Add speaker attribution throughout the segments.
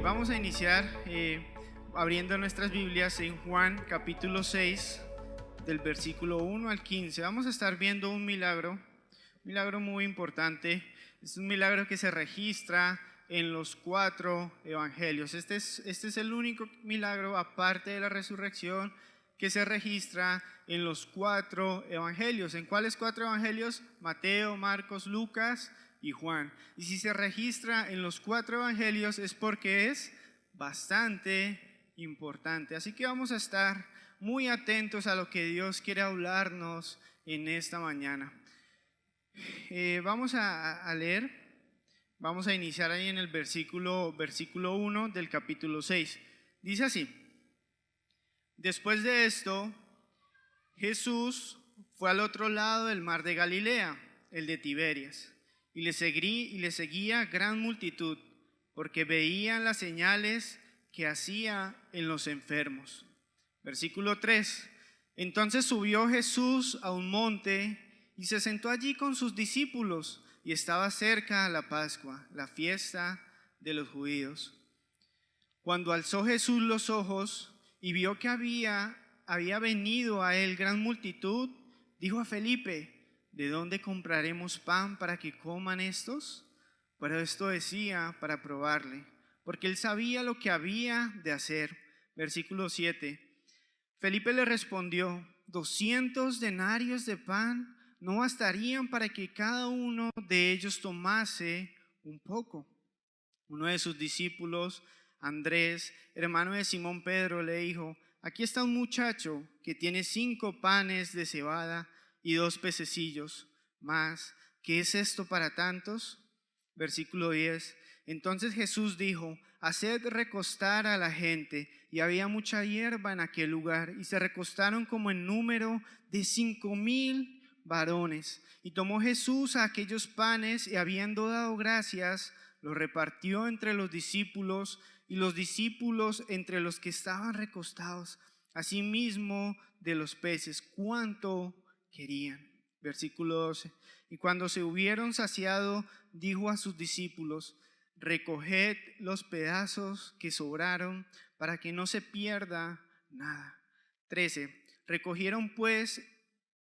Speaker 1: Vamos a iniciar abriendo nuestras Biblias en Juan capítulo 6, del versículo 1 al 15. Vamos a estar viendo un milagro muy importante. Es un milagro que se registra en los 4 evangelios. Este es el único milagro, aparte de la resurrección, que se registra en los 4 evangelios. ¿En cuáles 4 evangelios? Mateo, Marcos, Lucas y Juan. Y si se registra en los 4 evangelios es porque es bastante importante. Así que vamos a estar muy atentos a lo que Dios quiere hablarnos en esta mañana. Vamos a leer, vamos a iniciar ahí en el versículo 1 del capítulo 6. Dice así: después de esto, Jesús fue al otro lado del mar de Galilea, el de Tiberias, y le seguía gran multitud, porque veían las señales que hacía en los enfermos. Versículo 3. Entonces subió Jesús a un monte y se sentó allí con sus discípulos, y estaba cerca la Pascua, la fiesta de los judíos. Cuando alzó Jesús los ojos y vio que había venido a él gran multitud, dijo a Felipe: ¿de dónde compraremos pan para que coman estos? Pero esto decía para probarle, porque él sabía lo que había de hacer. Versículo 7. Felipe le respondió: 200 denarios de pan no bastarían para que cada uno de ellos tomase un poco. Uno de sus discípulos, Andrés, hermano de Simón Pedro, le dijo: aquí está un muchacho que tiene 5 panes de cebada y 2 pececillos, mas ¿qué es esto para tantos? Versículo 10. Entonces Jesús dijo: haced recostar a la gente. Y había mucha hierba en aquel lugar, y se recostaron como en número de 5,000 varones. Y tomó Jesús a aquellos panes, y habiendo dado gracias, los repartió entre los discípulos, y los discípulos entre los que estaban recostados, asimismo de los peces, cuanto querían. Versículo 12. Y cuando se hubieron saciado, dijo a sus discípulos: recoged los pedazos que sobraron, para que no se pierda nada. 13. Recogieron pues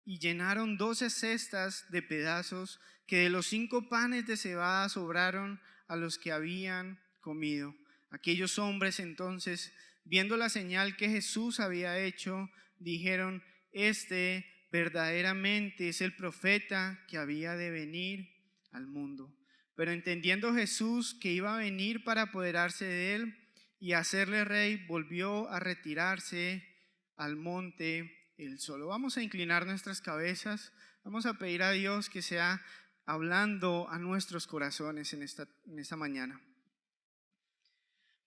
Speaker 1: y llenaron 12 cestas de pedazos que de los 5 panes de cebada sobraron a los que habían comido. Aquellos hombres entonces, viendo la señal que Jesús había hecho, dijeron: este verdaderamente es el profeta que había de venir al mundo. Pero entendiendo Jesús que iba a venir para apoderarse de él y hacerle rey, volvió a retirarse al monte él solo. Vamos a inclinar nuestras cabezas, vamos a pedir a Dios que sea hablando a nuestros corazones en esta mañana.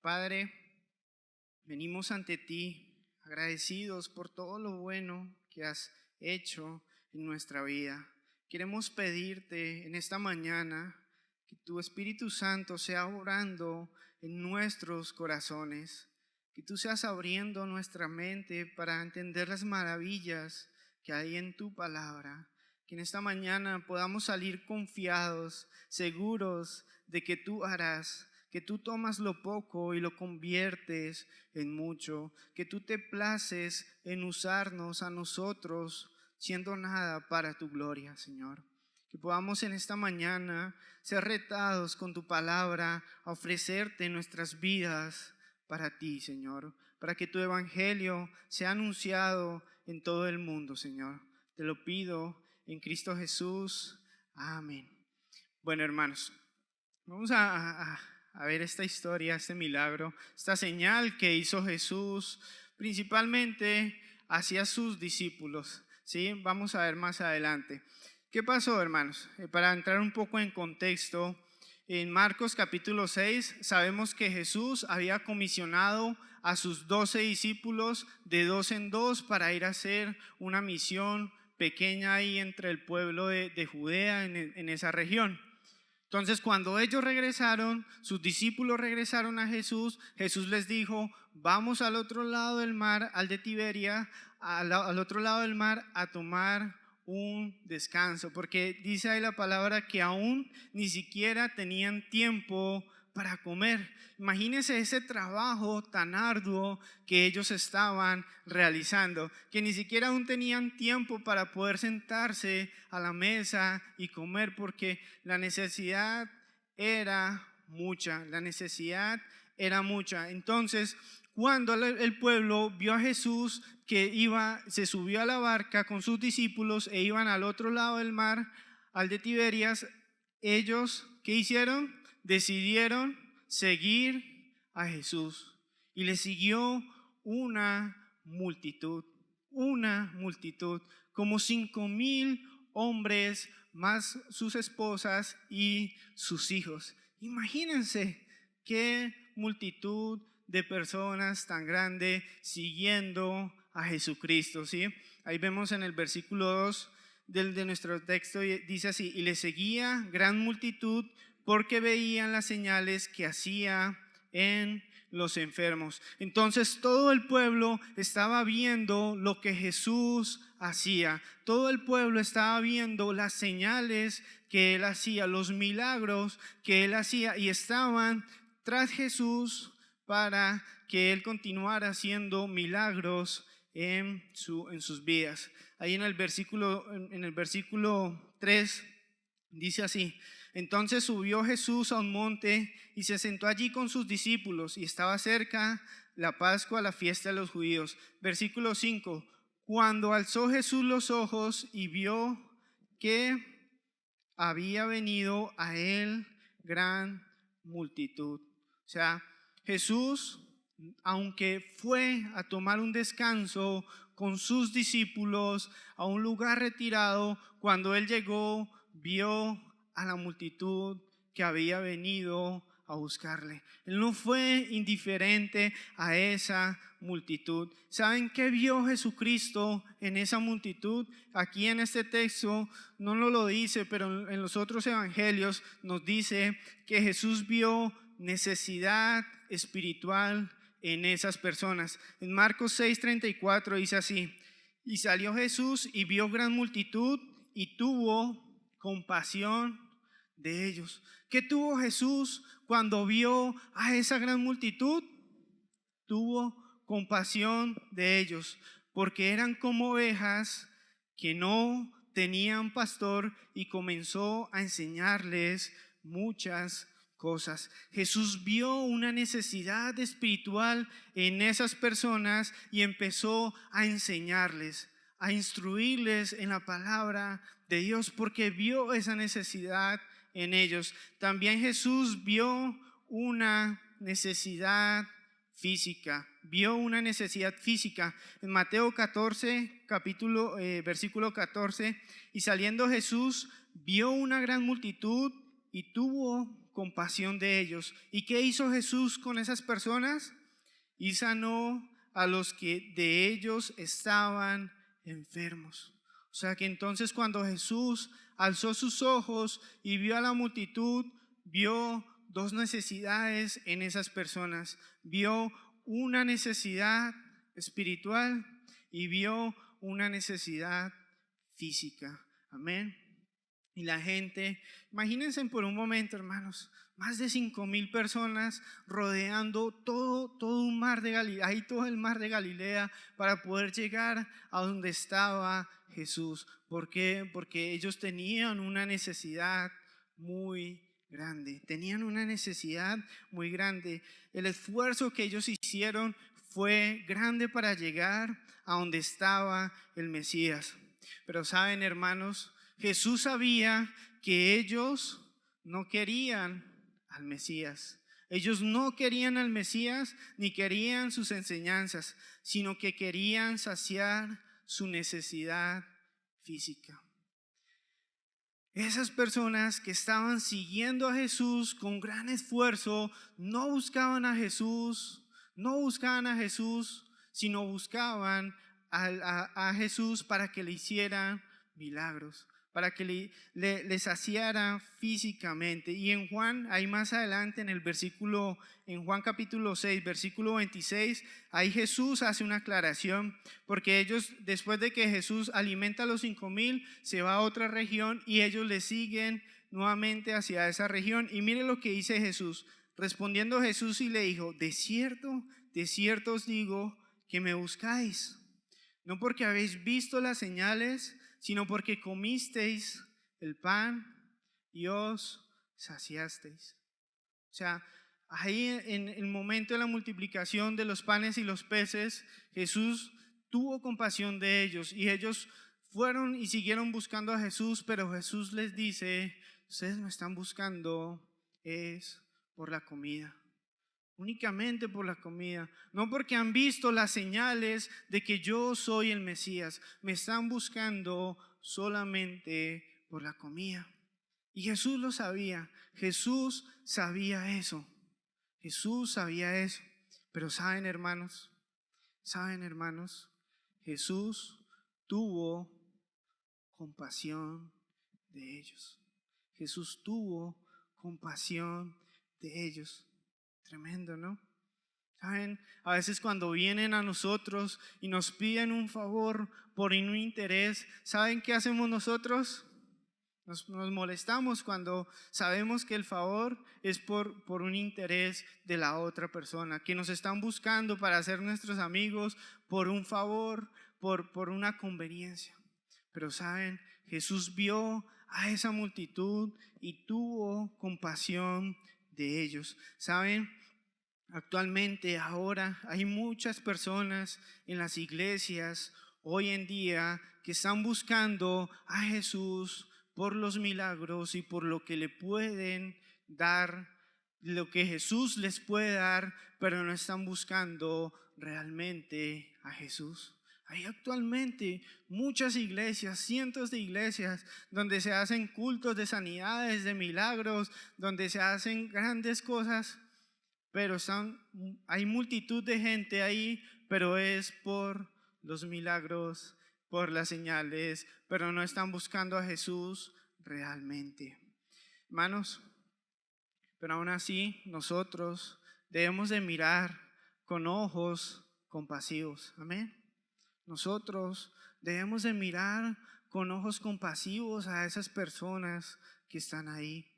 Speaker 1: Padre, venimos ante ti agradecidos por todo lo bueno que has hecho en nuestra vida. Queremos pedirte en esta mañana que tu Espíritu Santo sea orando en nuestros corazones, que tú seas abriendo nuestra mente para entender las maravillas que hay en tu palabra, que en esta mañana podamos salir confiados, seguros de que tú harás, que tú tomas lo poco y lo conviertes en mucho, que tú te places en usarnos a nosotros siendo nada para tu gloria, Señor. Que podamos en esta mañana ser retados con tu palabra a ofrecerte nuestras vidas para ti, Señor, para que tu evangelio sea anunciado en todo el mundo, Señor. Te lo pido en Cristo Jesús. Amén. Bueno, hermanos, vamos a ver esta historia, este milagro, esta señal que hizo Jesús principalmente hacia sus discípulos, ¿sí? Vamos a ver más adelante. ¿Qué pasó, hermanos? Para entrar un poco en contexto, en Marcos capítulo 6 sabemos que Jesús había comisionado a sus 12 discípulos de 2 en 2 para ir a hacer una misión pequeña ahí entre el pueblo de Judea en esa región. Entonces, cuando ellos regresaron, sus discípulos regresaron a Jesús, Jesús les dijo: vamos al otro lado del mar, al de Tiberia, al otro lado del mar a tomar un descanso, porque dice ahí la palabra que aún ni siquiera tenían tiempo para comer. Imagínense ese trabajo tan arduo que ellos estaban realizando, que ni siquiera aún tenían tiempo para poder sentarse a la mesa y comer, porque la necesidad era mucha, la necesidad era mucha. Entonces, cuando el pueblo vio a Jesús que se subió a la barca con sus discípulos e iban al otro lado del mar, al de Tiberias, ellos, ¿qué hicieron? Decidieron seguir a Jesús. Y le siguió una multitud, como 5,000 hombres, más sus esposas y sus hijos. Imagínense qué multitud de personas tan grande siguiendo a Jesucristo, ¿sí? Ahí vemos en el versículo 2 de nuestro texto, dice así: y le seguía gran multitud porque veían las señales que hacía en los enfermos. Entonces todo el pueblo estaba viendo lo que Jesús hacía. Todo el pueblo estaba viendo las señales que él hacía, los milagros que él hacía, y estaban tras Jesús para que él continuara haciendo milagros en sus vidas. Ahí en el versículo 3 dice así: entonces subió Jesús a un monte y se sentó allí con sus discípulos, y estaba cerca la Pascua, la fiesta de los judíos. Versículo 5: cuando alzó Jesús los ojos y vio que había venido a él gran multitud. O sea, Jesús, aunque fue a tomar un descanso con sus discípulos a un lugar retirado, cuando él llegó, vio a la multitud que había venido a buscarle. Él no fue indiferente a esa multitud. ¿Saben qué vio Jesucristo en esa multitud? Aquí en este texto no nos lo dice, pero en los otros evangelios nos dice que Jesús vio necesidad espiritual en esas personas. En Marcos 6:34 dice así: y salió Jesús y vio gran multitud y tuvo compasión de ellos. ¿Qué tuvo Jesús cuando vio a esa gran multitud? Tuvo compasión de ellos, porque eran como ovejas que no tenían pastor, y comenzó a enseñarles muchas cosas. Jesús vio una necesidad espiritual en esas personas y empezó a enseñarles, a instruirles en la palabra de Dios, porque vio esa necesidad en ellos. También Jesús vio una necesidad física. En Mateo 14, versículo 14: y saliendo Jesús vio una gran multitud y tuvo compasión de ellos. ¿Y qué hizo Jesús con esas personas? Y sanó a los que de ellos estaban enfermos. O sea que entonces, cuando Jesús alzó sus ojos y vio a la multitud, vio dos necesidades en esas personas. Vio una necesidad espiritual y vio una necesidad física. Amén. Y la gente, imagínense por un momento, hermanos, más de 5,000 personas rodeando todo un mar de Galilea, ahí todo el mar de Galilea, para poder llegar a donde estaba Jesús. ¿Por qué? Porque ellos tenían una necesidad muy grande. El esfuerzo que ellos hicieron fue grande para llegar a donde estaba el Mesías. Pero saben, hermanos, Jesús sabía que ellos no querían al Mesías. Ellos no querían al Mesías ni querían sus enseñanzas, sino que querían saciar su necesidad física. Esas personas que estaban siguiendo a Jesús con gran esfuerzo no buscaban a Jesús, sino buscaban a Jesús para que le hicieran milagros, para que le saciara físicamente. Y en Juan, ahí más adelante en Juan capítulo 6, versículo 26, ahí Jesús hace una aclaración, porque ellos, después de que Jesús alimenta a los 5,000, se va a otra región y ellos le siguen nuevamente hacia esa región. Y mire lo que dice Jesús: Respondiendo Jesús y le dijo, de cierto os digo que me buscáis, no porque habéis visto las señales, sino porque comisteis el pan y os saciasteis. O sea, ahí en el momento de la multiplicación de los panes y los peces, Jesús tuvo compasión de ellos y ellos fueron y siguieron buscando a Jesús, pero Jesús les dice, ustedes me están buscando es por la comida, únicamente por la comida, no porque han visto las señales de que yo soy el Mesías, me están buscando solamente por la comida. Y Jesús lo sabía, Jesús sabía eso, Jesús sabía eso, pero saben hermanos, Jesús tuvo compasión de ellos. Jesús tuvo compasión de ellos. Tremendo, ¿no? Saben, a veces cuando vienen a nosotros y nos piden un favor por un interés, ¿saben qué hacemos nosotros? Nos molestamos cuando sabemos que el favor es por un interés de la otra persona, que nos están buscando para ser nuestros amigos por un favor, por una conveniencia. Pero saben, Jesús vio a esa multitud y tuvo compasión de ellos. Saben, actualmente ahora hay muchas personas en las iglesias hoy en día que están buscando a Jesús por los milagros y por lo que le pueden dar, lo que Jesús les puede dar, pero no están buscando realmente a Jesús. Hay actualmente muchas iglesias, cientos de iglesias, donde se hacen cultos de sanidades, de milagros, donde se hacen grandes cosas, pero hay multitud de gente ahí, pero es por los milagros, por las señales, pero no están buscando a Jesús realmente. Hermanos, pero aún así nosotros debemos de mirar con ojos compasivos. Amén. Nosotros debemos de mirar con ojos compasivos a esas personas que están ahí,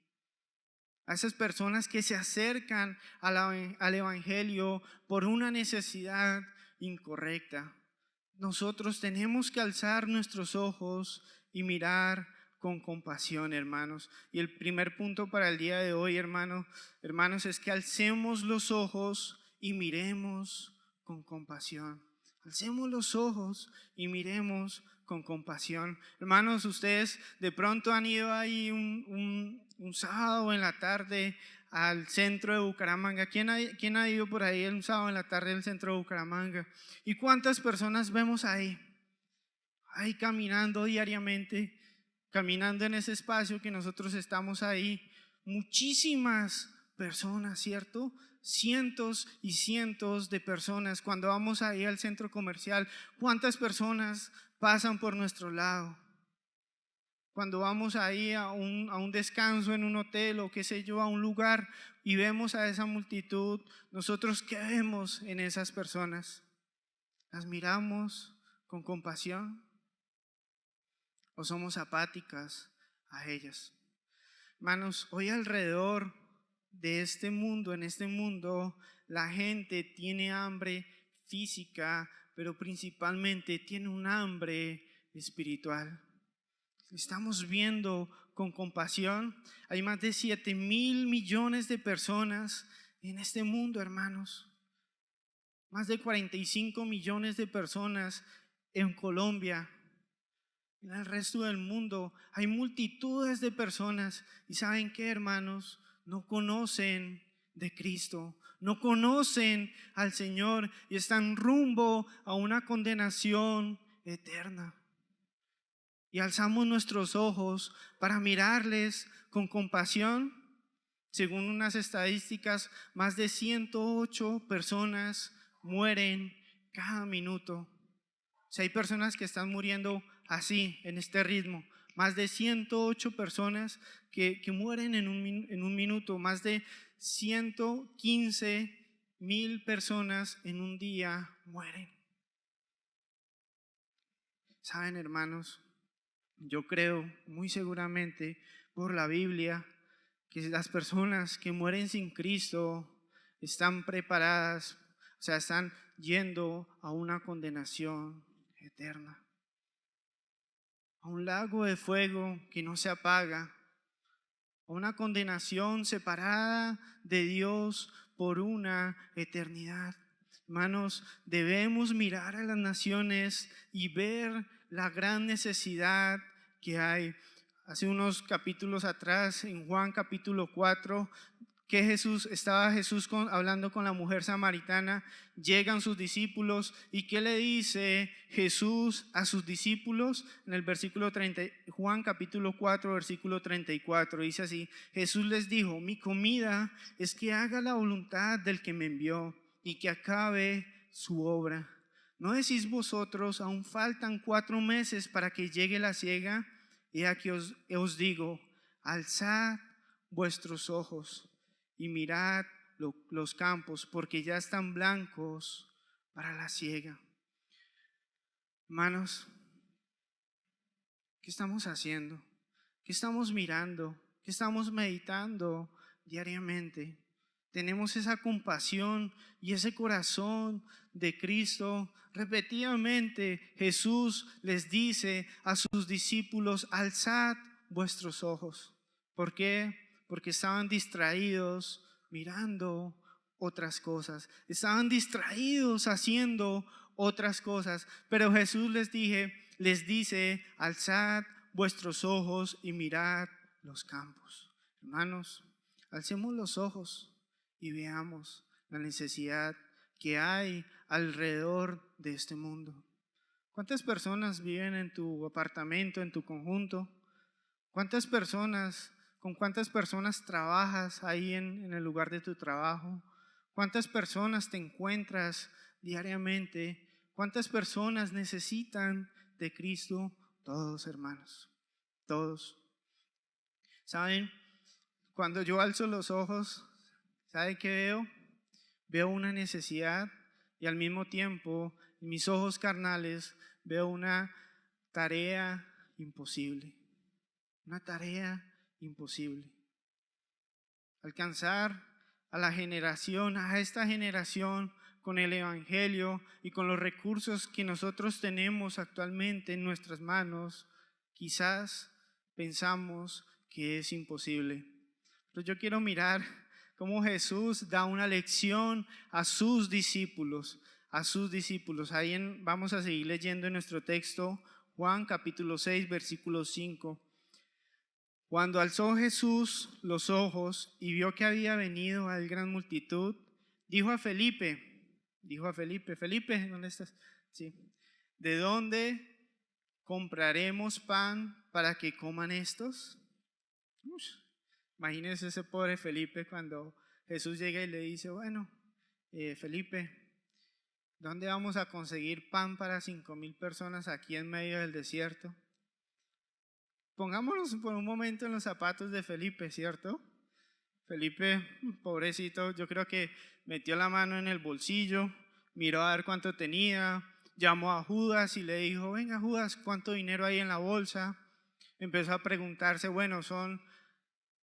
Speaker 1: a esas personas que se acercan al Evangelio por una necesidad incorrecta. Nosotros tenemos que alzar nuestros ojos y mirar con compasión, hermanos. Y el primer punto para el día de hoy, hermanos, es que alcemos los ojos y miremos con compasión. Alcemos los ojos y miremos con compasión. Hermanos, ustedes de pronto han ido ahí un sábado en la tarde al centro de Bucaramanga. ¿Quién ha ido por ahí un sábado en la tarde al centro de Bucaramanga? ¿Y cuántas personas vemos ahí? Ahí caminando diariamente, caminando en ese espacio que nosotros estamos ahí. Muchísimas personas, ¿cierto? Cientos y cientos de personas. Cuando vamos ahí al centro comercial, ¿cuántas personas pasan por nuestro lado? Cuando vamos ahí a un descanso en un hotel o qué sé yo, a un lugar y vemos a esa multitud, nosotros ¿qué vemos en esas personas? ¿Las miramos con compasión o somos apáticas a ellas? Hermanos, hoy alrededor de este mundo, en este mundo, la gente tiene hambre física, pero principalmente tiene un hambre espiritual. Estamos viendo con compasión, hay más de 7,000 millones de personas en este mundo, hermanos. Más de 45 millones de personas en Colombia. En el resto del mundo hay multitudes de personas. ¿Y saben qué, hermanos? No conocen de Cristo, no conocen al Señor y están rumbo a una condenación eterna. Y alzamos nuestros ojos para mirarles con compasión. Según unas estadísticas, más de 108 personas mueren cada minuto. O sea, hay personas que están muriendo así, en este ritmo. Más de 108 personas que mueren en un minuto. Más de 115,000 personas en un día mueren. Saben, hermanos, yo creo muy seguramente por la Biblia que las personas que mueren sin Cristo están preparadas, o sea, están yendo a una condenación eterna, a un lago de fuego que no se apaga, a una condenación separada de Dios por una eternidad. Hermanos, debemos mirar a las naciones y ver la gran necesidad que hay. Hace unos capítulos atrás, en Juan capítulo 4, que estaba Jesús hablando con la mujer samaritana, llegan sus discípulos y ¿qué le dice Jesús a sus discípulos? En el versículo 30, Juan capítulo 4, versículo 34, dice así: Jesús les dijo, mi comida es que haga la voluntad del que me envió y que acabe su obra. ¿No decís vosotros, aún faltan 4 meses para que llegue la siega? Y aquí os digo, alzad vuestros ojos y mirad los campos, porque ya están blancos para la siega. Hermanos, ¿qué estamos haciendo? ¿Qué estamos mirando? ¿Qué estamos meditando diariamente? Tenemos esa compasión y ese corazón de Cristo. Repetidamente Jesús les dice a sus discípulos, alzad vuestros ojos. ¿Por qué? Porque estaban distraídos mirando otras cosas. Estaban distraídos haciendo otras cosas. Pero Jesús les dice, alzad vuestros ojos y mirad los campos. Hermanos, alcemos los ojos y veamos la necesidad que hay alrededor de este mundo. ¿Cuántas personas viven en tu apartamento, en tu conjunto? Con cuántas personas trabajas ahí en el lugar de tu trabajo? ¿Cuántas personas te encuentras diariamente? ¿Cuántas personas necesitan de Cristo? Todos, hermanos, todos. ¿Saben? Cuando yo alzo los ojos, ¿sabe qué veo? Veo una necesidad y al mismo tiempo en mis ojos carnales veo una tarea imposible. Una tarea imposible. Alcanzar a esta generación con el Evangelio y con los recursos que nosotros tenemos actualmente en nuestras manos, quizás pensamos que es imposible. Pero yo quiero mirar cómo Jesús da una lección a sus discípulos. Vamos a seguir leyendo en nuestro texto, Juan capítulo 6, versículo 5. Cuando alzó Jesús los ojos y vio que había venido a gran multitud, dijo a Felipe, Felipe, ¿dónde estás? Sí. ¿De dónde compraremos pan para que coman estos? Imagínense ese pobre Felipe cuando Jesús llega y le dice, bueno, Felipe, ¿dónde vamos a conseguir pan para 5,000 personas aquí en medio del desierto? Pongámonos por un momento en los zapatos de Felipe, ¿cierto? Felipe, pobrecito, yo creo que metió la mano en el bolsillo, miró a ver cuánto tenía, llamó a Judas y le dijo, venga Judas, ¿cuánto dinero hay en la bolsa? Empezó a preguntarse, bueno, son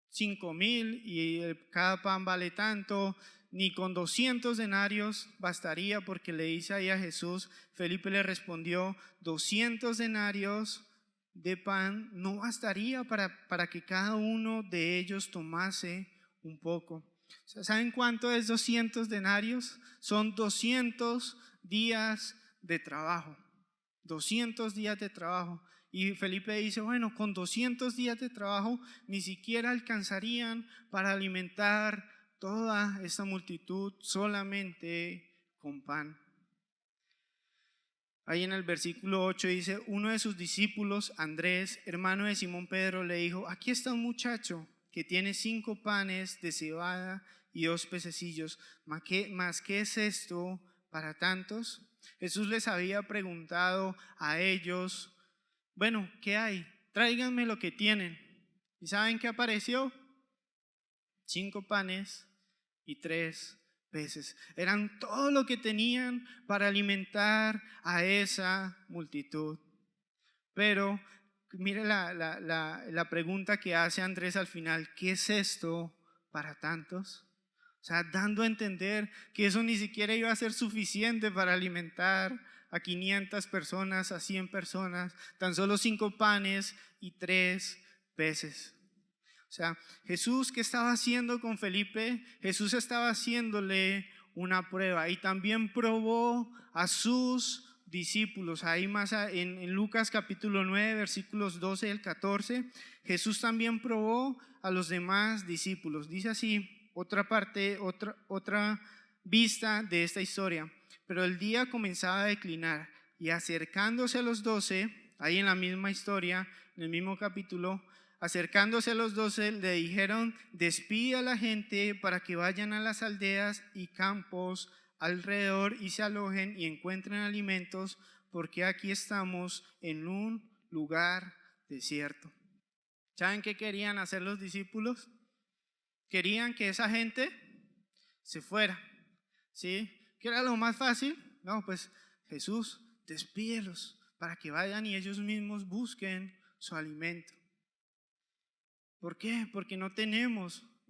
Speaker 1: 5,000 y cada pan vale tanto, ni con 200 denarios bastaría, porque le dice ahí a Jesús, Felipe le respondió, 200 denarios de pan no bastaría para que cada uno de ellos tomase un poco. ¿Saben cuánto es 200 denarios? Son 200 días de trabajo. 200 días de trabajo. Y Felipe dice, bueno, con 200 días de trabajo ni siquiera alcanzarían para alimentar toda esta multitud solamente con pan. Ahí en el versículo 8 dice, uno de sus discípulos, Andrés, hermano de Simón Pedro, le dijo, aquí está un muchacho que tiene 5 panes de cebada y 2 pececillos. ¿Más qué es esto para tantos? Jesús les había preguntado a ellos, bueno, ¿qué hay? Tráiganme lo que tienen. ¿Y saben qué apareció? 5 panes y 3 peces. Eran todo lo que tenían para alimentar a esa multitud. Pero Mire la pregunta que hace Andrés al final: ¿qué es esto para tantos? O sea, dando a entender que eso ni siquiera iba a ser suficiente para alimentar a 500 personas, a 100 personas, tan solo 5 panes y 3 peces. O sea, Jesús, ¿qué estaba haciendo con Felipe? Jesús estaba haciéndole una prueba y también probó a sus discípulos. Ahí más en Lucas capítulo 9, versículos 12 al 14, Jesús también probó a los demás discípulos. Dice así otra parte, otra vista de esta historia. Pero el día comenzaba a declinar y acercándose a los 12, ahí en la misma historia, en el mismo capítulo, acercándose a los 12, le dijeron: despide a la gente para que vayan a las aldeas y campos alrededor y se alojen y encuentren alimentos, porque aquí estamos en un lugar desierto. ¿Saben qué querían hacer los discípulos? Querían que esa gente se fuera, ¿sí? ¿Qué era lo más fácil? No, pues Jesús, despídelos para que vayan y ellos mismos busquen su alimento. ¿Por qué? Porque no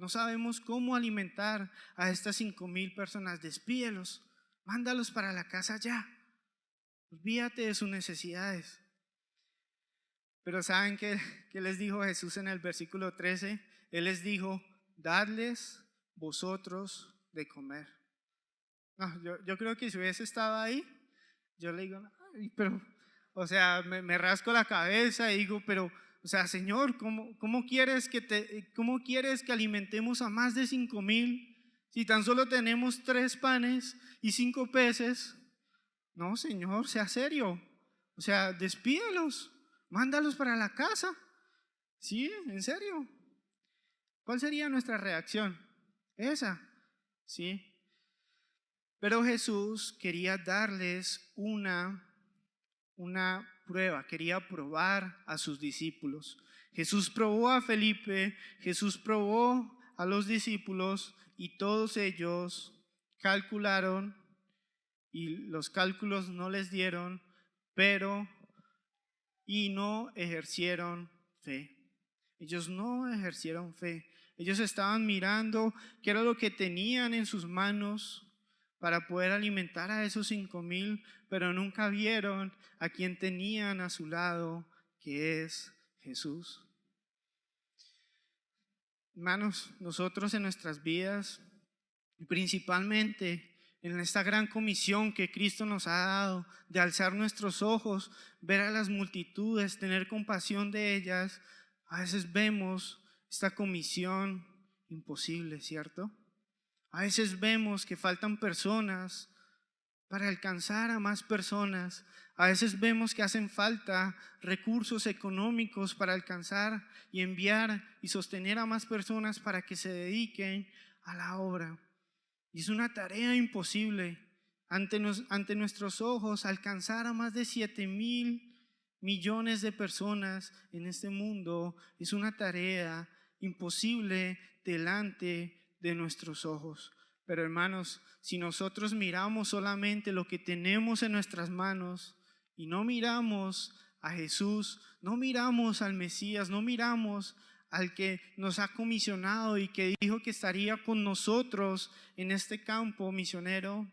Speaker 1: sabemos cómo alimentar a estas 5,000 personas. Despídelos, mándalos para la casa ya. Olvídate de sus necesidades. Pero ¿saben qué les dijo Jesús en el versículo 13? Él les dijo: dadles vosotros de comer. No, yo creo que si hubiese estado ahí, yo le digo: pero, o sea, me rasco la cabeza y digo: pero, o sea, Señor, ¿cómo quieres que alimentemos a más de 5,000 si tan solo tenemos 3 panes y 5 peces? No, Señor, sea serio. O sea, despídelos, mándalos para la casa. Sí, en serio. ¿Cuál sería nuestra reacción? Esa, sí. Pero Jesús quería darles una prueba, quería probar a sus discípulos. Jesús probó a Felipe, Jesús probó a los discípulos y todos ellos calcularon y los cálculos no les dieron, y no ejercieron fe. Ellos no ejercieron fe. Ellos estaban mirando qué era lo que tenían en sus manos para poder alimentar a esos 5,000, pero nunca vieron a quien tenían a su lado, que es Jesús. Hermanos, nosotros en nuestras vidas, principalmente en esta gran comisión que Cristo nos ha dado de alzar nuestros ojos, ver a las multitudes, tener compasión de ellas, a veces vemos esta comisión imposible, ¿cierto? A veces vemos que faltan personas para alcanzar a más personas. A veces vemos que hacen falta recursos económicos para alcanzar y enviar y sostener a más personas para que se dediquen a la obra. Y es una tarea imposible ante nuestros ojos alcanzar a más de 7,000 millones de personas en este mundo. Es una tarea imposible delante de nuestros ojos. Pero hermanos, si nosotros miramos solamente lo que tenemos en nuestras manos y no miramos a Jesús, no miramos al Mesías, no miramos al que nos ha comisionado y que dijo que estaría con nosotros en este campo misionero,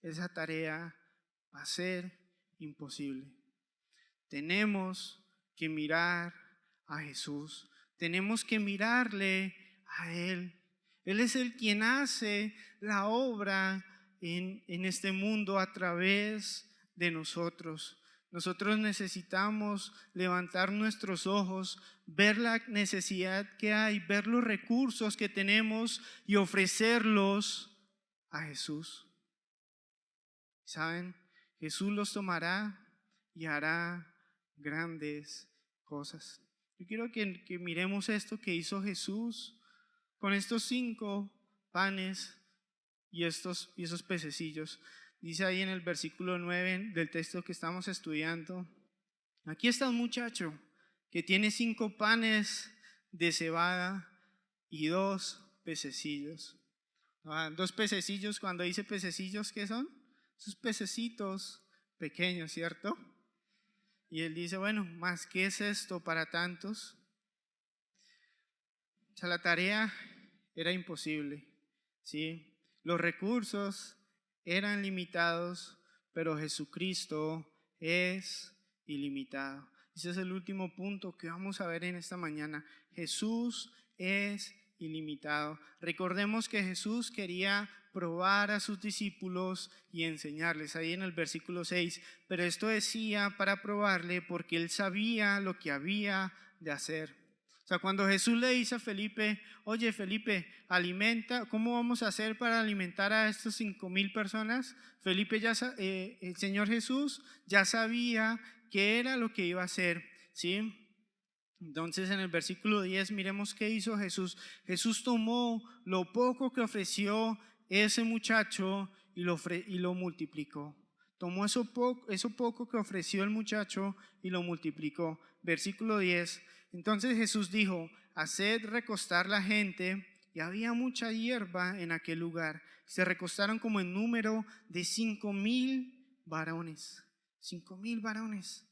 Speaker 1: esa tarea va a ser imposible. Tenemos que mirar a Jesús, tenemos que mirarle a Él. Él es el quien hace la obra en este mundo a través de nosotros. Nosotros necesitamos levantar nuestros ojos, ver la necesidad que hay, ver los recursos que tenemos y ofrecerlos a Jesús. ¿Saben? Jesús los tomará y hará grandes cosas. Yo quiero que miremos esto que hizo Jesús con estos 5 panes y esos pececillos. Dice ahí en el versículo 9 del texto que estamos estudiando: aquí está un muchacho que tiene 5 panes de cebada y 2 pececillos. 2 pececillos, cuando dice pececillos, ¿qué son? Esos pececitos pequeños, ¿cierto? Y él dice, bueno, ¿más qué es esto para tantos? O sea, la tarea era imposible, ¿sí? Los recursos eran limitados, pero Jesucristo es ilimitado. Ese es el último punto que vamos a ver en esta mañana. Jesús es ilimitado. Recordemos que Jesús quería probar a sus discípulos y enseñarles. Ahí en el versículo 6, pero esto decía para probarle porque él sabía lo que había de hacer. O sea, cuando Jesús le dice a Felipe, oye Felipe, alimenta, ¿cómo vamos a hacer para alimentar a estas 5,000 personas? Felipe el Señor Jesús ya sabía qué era lo que iba a hacer, ¿sí? Entonces en el versículo 10 miremos qué hizo Jesús. Jesús tomó lo poco que ofreció ese muchacho y lo multiplicó. Tomó eso poco que ofreció el muchacho y lo multiplicó. Versículo 10. Entonces Jesús dijo, haced recostar la gente, y había mucha hierba en aquel lugar. Se recostaron como en número de 5,000 varones. 5,000 varones.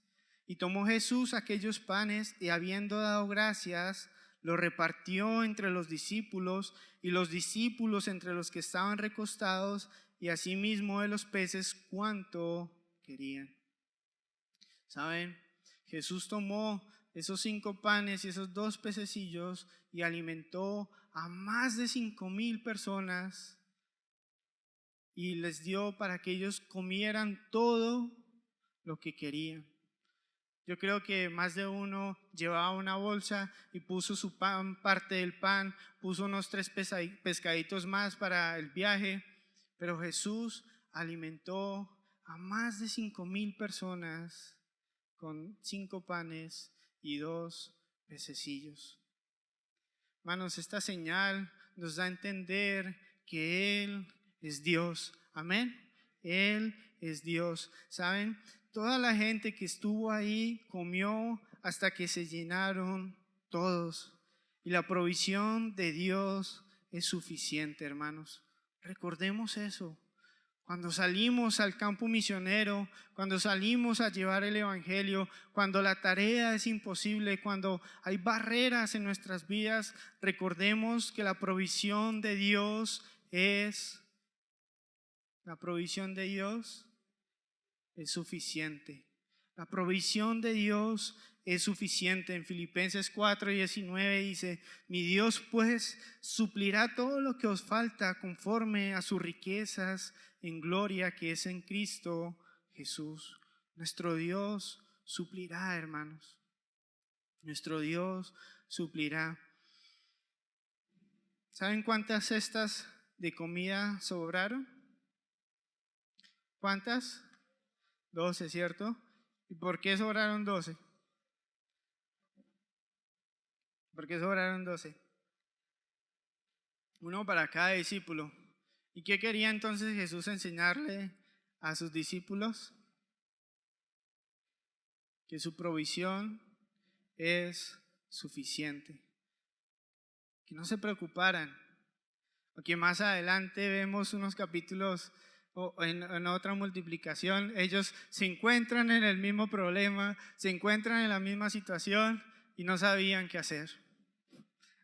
Speaker 1: Y tomó Jesús aquellos panes y habiendo dado gracias, los repartió entre los discípulos y los discípulos entre los que estaban recostados y asimismo de los peces cuanto querían. ¿Saben? Jesús tomó esos 5 panes y esos 2 pececillos y alimentó a más de 5,000 personas y les dio para que ellos comieran todo lo que querían. Yo creo que más de uno llevaba una bolsa y puso su pan, parte del pan, puso unos 3 pescaditos más para el viaje, pero Jesús alimentó a más de 5,000 personas con 5 panes y 2 pececillos. Hermanos, esta señal nos da a entender que Él es Dios. Amén. Él es Dios. ¿Saben? Toda la gente que estuvo ahí comió hasta que se llenaron todos. Y la provisión de Dios es suficiente, hermanos. Recordemos eso. Cuando salimos al campo misionero, cuando salimos a llevar el evangelio, cuando la tarea es imposible, cuando hay barreras en nuestras vidas, recordemos que la provisión de Dios es suficiente. La provisión de Dios es suficiente. En Filipenses 4:19 dice, mi Dios pues suplirá todo lo que os falta conforme a sus riquezas en gloria que es en Cristo Jesús. Nuestro Dios suplirá, hermanos. Nuestro Dios suplirá. ¿Saben cuántas cestas de comida sobraron? ¿Cuántas? 12, ¿cierto? ¿Y por qué sobraron 12? ¿Por qué sobraron 12? Uno para cada discípulo. ¿Y qué quería entonces Jesús enseñarle a sus discípulos? Que su provisión es suficiente. Que no se preocuparan. Porque más adelante vemos unos capítulos en otra multiplicación, ellos se encuentran en el mismo problema, se encuentran en la misma situación y no sabían qué hacer.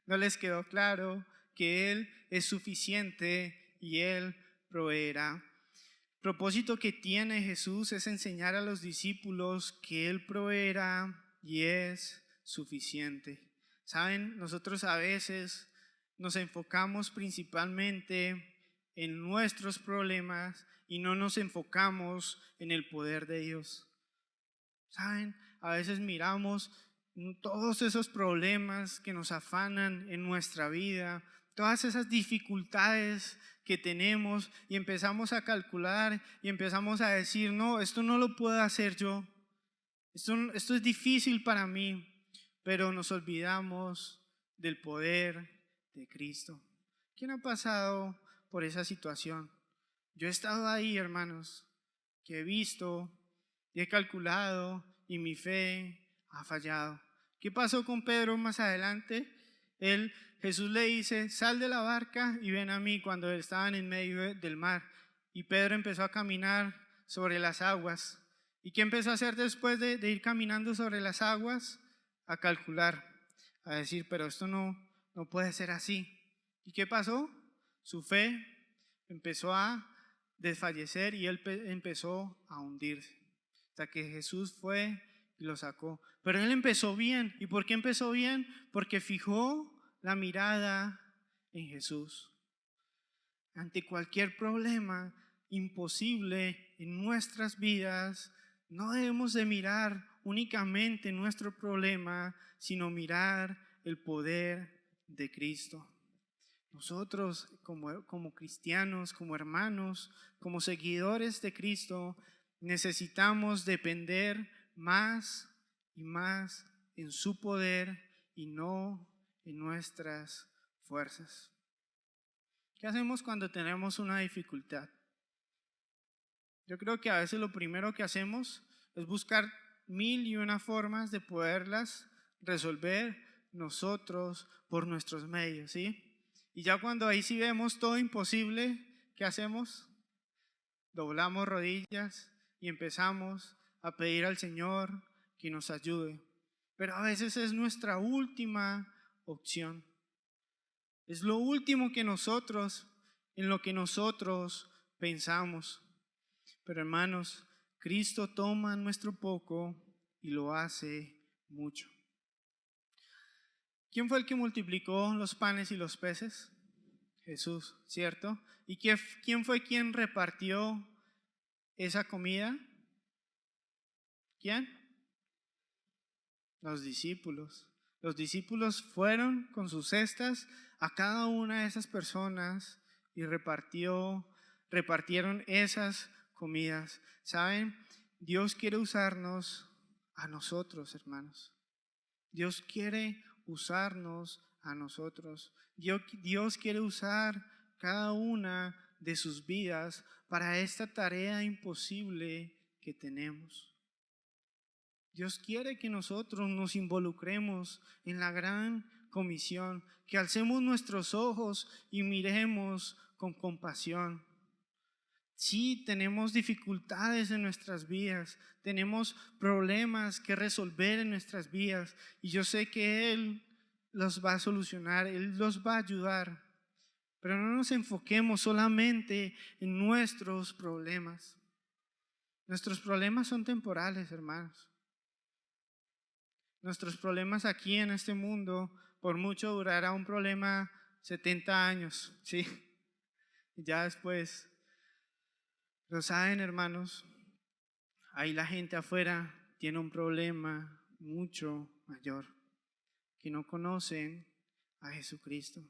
Speaker 1: No les quedó claro que Él es suficiente y Él proveerá. El propósito que tiene Jesús es enseñar a los discípulos que Él proveerá y es suficiente. Saben, nosotros a veces nos enfocamos principalmente en nuestros problemas y no nos enfocamos en el poder de Dios. ¿Saben? A veces miramos todos esos problemas que nos afanan en nuestra vida, todas esas dificultades que tenemos y empezamos a calcular y empezamos a decir, no, esto no lo puedo hacer yo, esto es difícil para mí, pero nos olvidamos del poder de Cristo. ¿Quién ha pasado por esa situación? Yo he estado ahí, hermanos, que he visto y he calculado y mi fe ha fallado. ¿Qué pasó con Pedro más adelante? Jesús le dice, sal de la barca y ven a mí cuando estaban en medio del mar. Y Pedro empezó a caminar sobre las aguas ¿Y qué empezó a hacer después de ir caminando sobre las aguas? A calcular, a decir, pero esto no puede ser así. ¿Y qué pasó? Su fe empezó a desfallecer y él empezó a hundirse. Hasta que Jesús fue y lo sacó. Pero él empezó bien. ¿Y por qué empezó bien? Porque fijó la mirada en Jesús. Ante cualquier problema imposible en nuestras vidas, no debemos de mirar únicamente nuestro problema, sino mirar el poder de Cristo. Nosotros como cristianos, como hermanos, como seguidores de Cristo, necesitamos depender más y más en su poder y no en nuestras fuerzas. ¿Qué hacemos cuando tenemos una dificultad? Yo creo que a veces lo primero que hacemos es buscar 1001 formas de poderlas resolver nosotros por nuestros medios, ¿sí? Y ya cuando ahí sí vemos todo imposible, ¿qué hacemos? Doblamos rodillas y empezamos a pedir al Señor que nos ayude. Pero a veces es nuestra última opción. Es lo último en lo que nosotros pensamos. Pero hermanos, Cristo toma nuestro poco y lo hace mucho. ¿Quién fue el que multiplicó los panes y los peces? Jesús, ¿cierto? ¿Y quién fue quien repartió esa comida? ¿Quién? Los discípulos. Los discípulos fueron con sus cestas a cada una de esas personas y repartieron esas comidas. ¿Saben? Dios quiere usarnos a nosotros, hermanos. Dios quiere usarnos a nosotros. Dios quiere usar cada una de sus vidas para esta tarea imposible que tenemos. Dios quiere que nosotros nos involucremos en la gran comisión, que alcemos nuestros ojos y miremos con compasión. Sí, tenemos dificultades en nuestras vidas, tenemos problemas que resolver en nuestras vidas y yo sé que Él los va a solucionar, Él los va a ayudar, pero no nos enfoquemos solamente en nuestros problemas. Nuestros problemas son temporales, hermanos. Nuestros problemas aquí en este mundo, por mucho durará un problema 70 años, ¿sí? Y ya después, lo saben, hermanos, ahí la gente afuera tiene un problema mucho mayor, que no conocen a Jesucristo.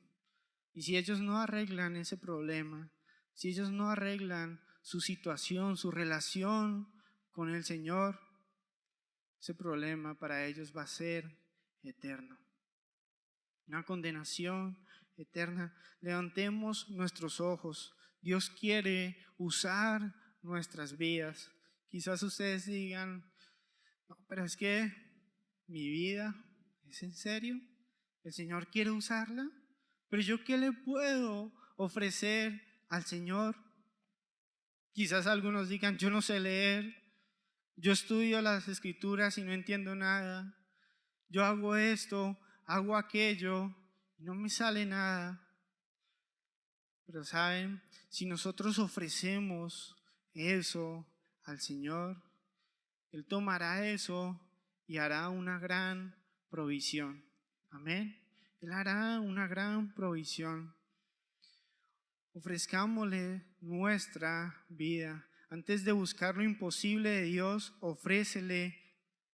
Speaker 1: Y si ellos no arreglan ese problema, si ellos no arreglan su situación, su relación con el Señor, ese problema para ellos va a ser eterno. Una condenación eterna. Levantemos nuestros ojos. Dios quiere usar nuestras vidas. Quizás ustedes digan, no, pero es que mi vida, ¿es en serio? ¿El Señor quiere usarla? Pero yo, ¿qué le puedo ofrecer al Señor? Quizás algunos digan, yo no sé leer, yo estudio las escrituras y no entiendo nada, yo hago esto, hago aquello, y no me sale nada. Pero saben, si nosotros ofrecemos eso al Señor, Él tomará eso y hará una gran provisión. Amén. Él hará una gran provisión. Ofrezcámosle nuestra vida. Antes de buscar lo imposible de Dios, ofrécele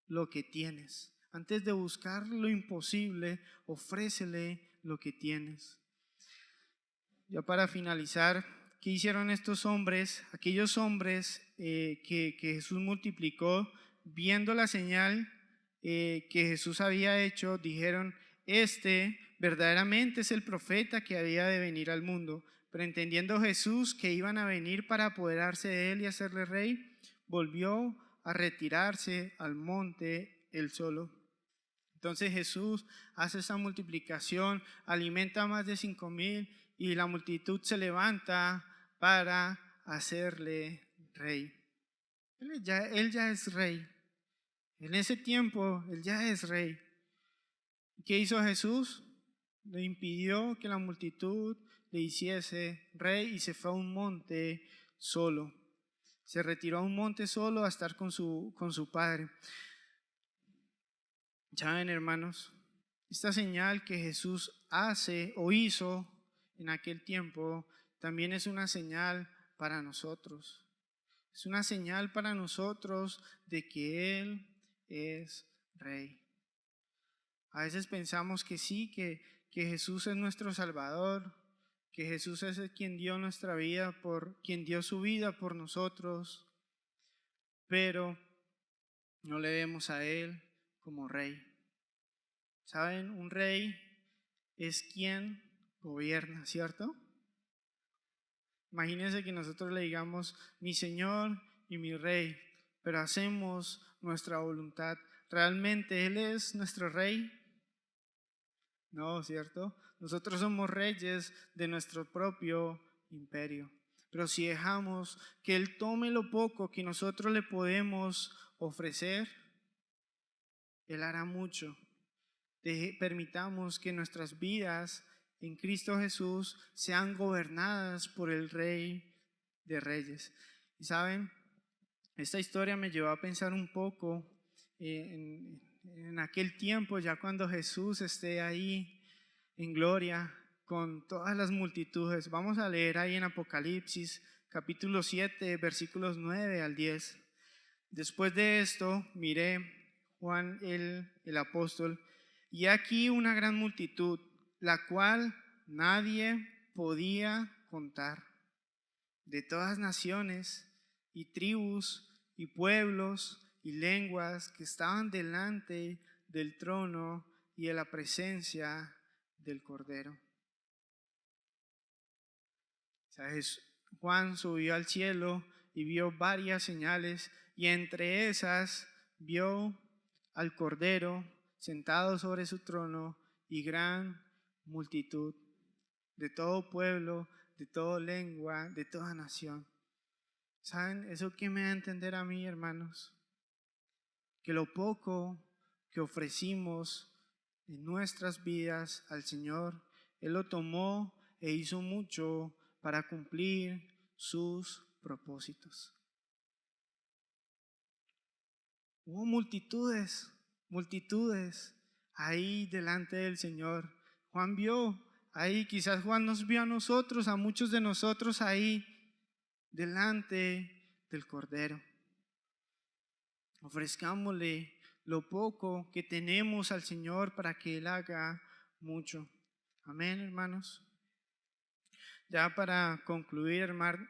Speaker 1: lo que tienes. Antes de buscar lo imposible, ofrécele lo que tienes. Ya para finalizar, ¿qué hicieron estos hombres? Aquellos hombres que Jesús multiplicó, viendo la señal que Jesús había hecho, dijeron, este verdaderamente es el profeta que había de venir al mundo. Pero entendiendo Jesús que iban a venir para apoderarse de él y hacerle rey, volvió a retirarse al monte él solo. Entonces Jesús hace esa multiplicación, alimenta a más de 5,000 y la multitud se levanta para hacerle rey. Él ya es rey. En ese tiempo, Él ya es rey. ¿Qué hizo Jesús? Le impidió que la multitud le hiciese rey y se fue a un monte solo. Se retiró a un monte solo a estar con su Padre. ¿Saben, hermanos? Esta señal que Jesús hace o hizo en aquel tiempo también es una señal para nosotros. Es una señal para nosotros de que Él es rey. A veces pensamos que sí, que Jesús es nuestro Salvador, que Jesús es el quien dio nuestra vida, quien dio su vida por nosotros, pero no le vemos a Él como rey. ¿Saben? Un rey es quien gobierna, ¿cierto? Imagínense que nosotros le digamos mi Señor y mi Rey, pero hacemos nuestra voluntad. ¿Realmente Él es nuestro Rey? No, ¿cierto? Nosotros somos reyes de nuestro propio imperio. Pero si dejamos que Él tome lo poco que nosotros le podemos ofrecer, Él hará mucho. Permitamos que nuestras vidas en Cristo Jesús sean gobernadas por el Rey de Reyes. Y saben, esta historia me llevó a pensar un poco en aquel tiempo, ya cuando Jesús esté ahí en gloria con todas las multitudes. Vamos a leer ahí en Apocalipsis capítulo 7, versículos 9 al 10. Después de esto, miré Juan el apóstol, y aquí una gran multitud, la cual nadie podía contar, de todas naciones y tribus y pueblos y lenguas, que estaban delante del trono y de la presencia del Cordero. Juan subió al cielo y vio varias señales, y entre esas vio al Cordero sentado sobre su trono y gran multitud de todo pueblo, de toda lengua, de toda nación. ¿Saben? ¿Eso qué me da a entender a mí, hermanos? Que lo poco que ofrecimos en nuestras vidas al Señor, Él lo tomó e hizo mucho para cumplir sus propósitos. Hubo multitudes ahí delante del Señor. Juan vio ahí, quizás Juan nos vio a nosotros, a muchos de nosotros ahí delante del Cordero. Ofrezcámosle lo poco que tenemos al Señor para que Él haga mucho. Amén, hermanos. Ya para concluir,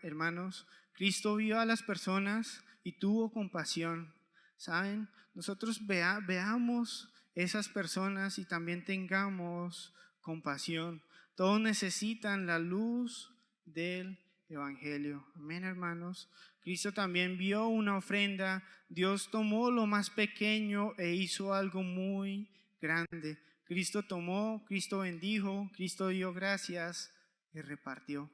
Speaker 1: hermanos, Cristo vio a las personas y tuvo compasión. ¿Saben? Nosotros veamos esas personas y también tengamos compasión. Todos necesitan la luz del Evangelio. Amén, hermanos. Cristo también vio una ofrenda. Dios tomó lo más pequeño e hizo algo muy grande. Cristo tomó, Cristo bendijo, Cristo dio gracias y repartió.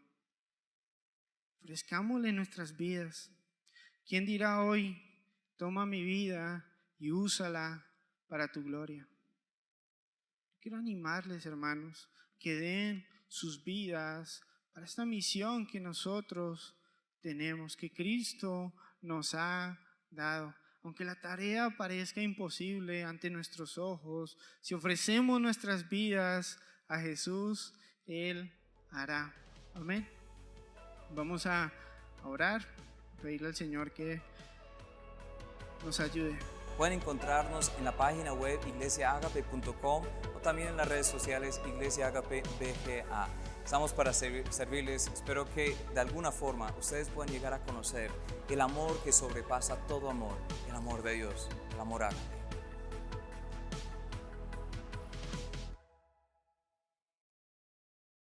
Speaker 1: Ofrezcámosle nuestras vidas. ¿Quién dirá hoy, toma mi vida y úsala para tu gloria? Quiero animarles, hermanos, que den sus vidas para esta misión que nosotros tenemos, que Cristo nos ha dado. Aunque la tarea parezca imposible ante nuestros ojos, si ofrecemos nuestras vidas a Jesús, Él hará. Amén. Vamos a orar, pedirle al Señor que nos ayude.
Speaker 2: Pueden encontrarnos en la página web iglesiaagape.com o también en las redes sociales Iglesia Agape BGA. Estamos para servirles. Espero que de alguna forma ustedes puedan llegar a conocer el amor que sobrepasa todo amor, el amor de Dios, el amor ágape.